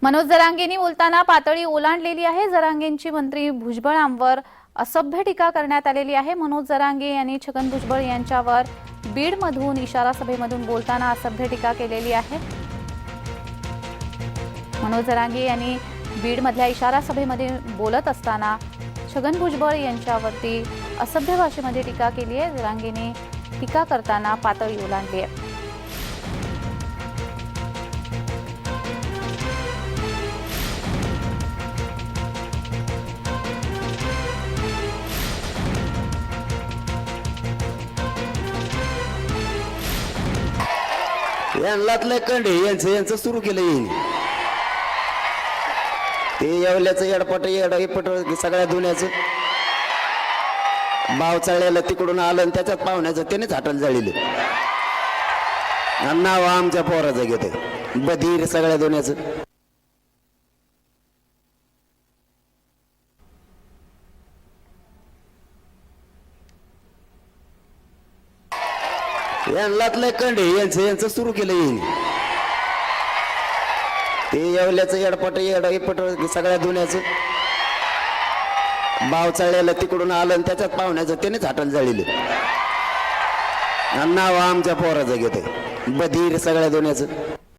मनोज जरांगेंनी बोलताना पातळी ओलांडलेली आहे। जरांगेंची मंत्री भुजबळांवर असभ्य टीका करण्यात आलेली आहे। मनोज जरांगे यांनी छगन भुजबळ यांच्यावर बीडमधून इशारा सभेमधून बोलताना असभ्य टीका केलेली आहे। मनोज जरांगे यांनी बीडमधल्या इशारा सभेमध्ये बोलत असताना छगन भुजबळ यांच्यावरती असभ्य भाषेमध्ये टीका केली आहे। जरांगेंनी टीका करताना पातळी ओलांडली आहे। यांनातलं कंडे यांचं सुरू केलं येईल ते येवल्याचं येडपट येडपट सगळ्या दुनियाचं बाव चाळल्याला तिकडून आलं आणि त्याच्यात पाहुण्याचं त्यानेच हाटल जाळीलं नाव आमच्या पोराचं घेते बधीर सगळ्या दुनियाचं। यांनातलं कंडे यांचं सुरू केलं येईल ते येवल्याचं येडपट येडपट सगळ्या दुनियाचं बाव चाळल्याला तिकडून आलं आणि त्याच्यात पाहुण्याचं त्यानेच हाटल जाळीलं नाव आमच्या पोराचं घेते बधीर सगळ्या दुनियाचं।